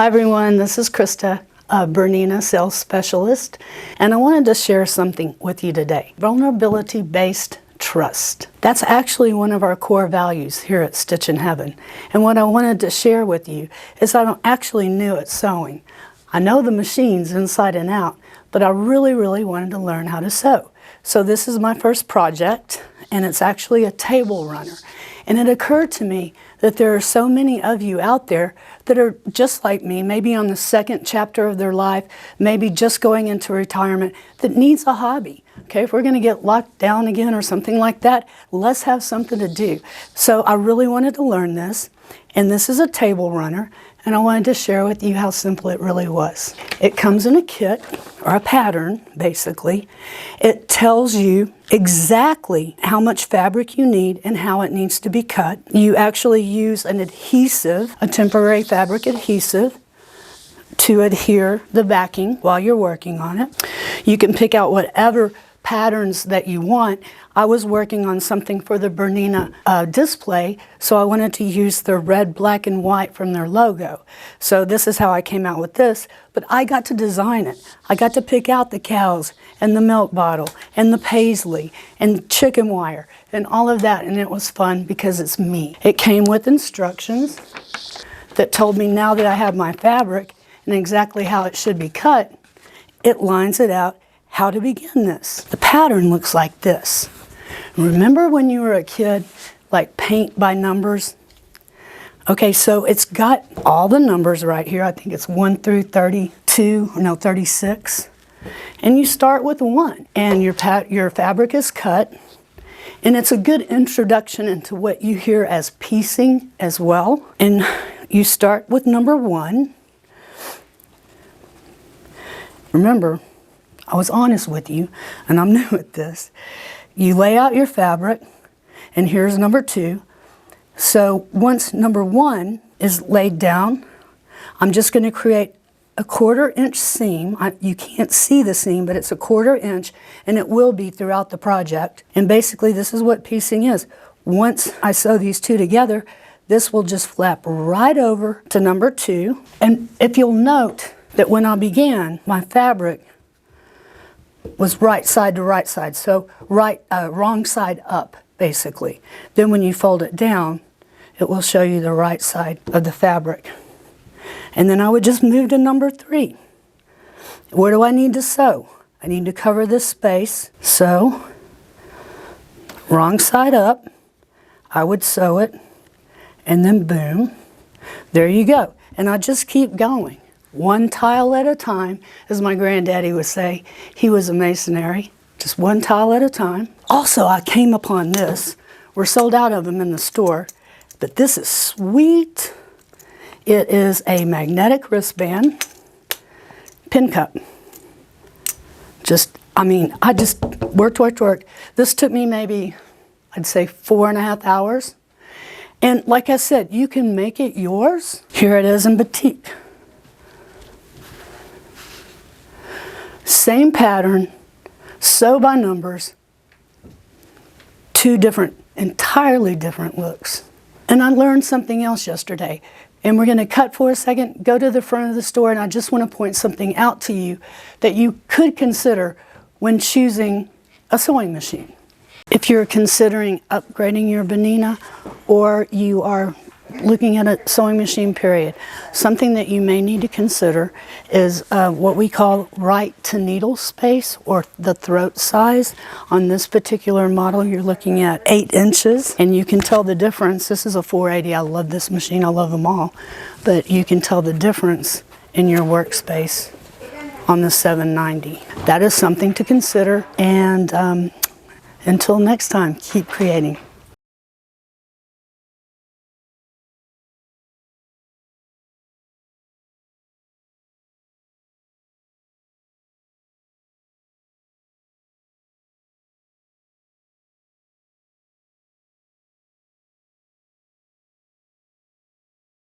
Hi everyone, this is Krista, a Bernina Sales Specialist, and I wanted to share something with you today. Vulnerability-based trust. That's actually one of our core values here at Stitchin Heaven. And what I wanted to share with you is I'm actually new at sewing. I know the machines inside and out, but I really wanted to learn how to sew. So this is my first project, and it's actually a table runner. And it occurred to me that there are so many of you out there that are just like me, maybe on the second chapter of their life, maybe just going into retirement, that needs a hobby. Okay, if we're going to get locked down again or something like that, let's have something to do. So I really wanted to learn this, and this is a table runner, and I wanted to share with you how simple it really was. It comes in a kit, or a pattern, basically. It tells you exactly how much fabric you need and how it needs to be cut. You actually use an adhesive, a temporary fabric adhesive, to adhere the backing while you're working on it. You can pick out whatever patterns that you want. I was working on something for the Bernina display, so I wanted to use the red, black, and white from their logo. So this is how I came out with this, but I got to design it. I got to pick out the cows and the milk bottle and the paisley and chicken wire and all of that, and it was fun because it's me. It came with instructions that told me now that I have my fabric and exactly how it should be cut, it lines it out how to begin this. The pattern looks like this. Remember when you were a kid, like paint by numbers? Okay, so it's got all the numbers right here. I think it's 1 through 36. And you start with 1, and your fabric is cut. And it's a good introduction into what you hear as piecing as well. And you start with number 1. Remember, I was honest with you, and I'm new at this. You lay out your fabric, and here's number 2. So once number 1 is laid down, I'm just going to create a 1/4 inch seam. You can't see the seam, but it's a 1/4 inch, and it will be throughout the project. And basically, this is what piecing is. Once I sew these two together, this will just flap right over to number 2. And if you'll note that when I began, my fabric was right side to right side, so wrong side up, basically. Then when you fold it down, it will show you the right side of the fabric. And then I would just move to number 3. Where do I need to sew? I need to cover this space, so wrong side up, I would sew it, and then boom, there you go. And I just keep going. 1 tile at a time, as my granddaddy would say. He was a masonry, just 1 tile at a time. Also, I came upon this. We're sold out of them in the store, but this is sweet. It is a magnetic wristband pin cup. I just worked. This took me maybe, I'd say 4.5 hours. And like I said, you can make it yours. Here it is in batik. Same pattern, sew by numbers, 2 entirely different looks. And I learned something else yesterday. And we're going to cut for a second, go to the front of the store, and I just want to point something out to you that you could consider when choosing a sewing machine. If you're considering upgrading your Bernina, or you are looking at a sewing machine period, something that you may need to consider is what we call right to needle space, or the throat size. On this particular model, you're looking at 8 inches, and you can tell the difference. This is a 480. I love this machine. I love them all. But you can tell the difference in your workspace on the 790. That is something to consider, and until next time, keep creating.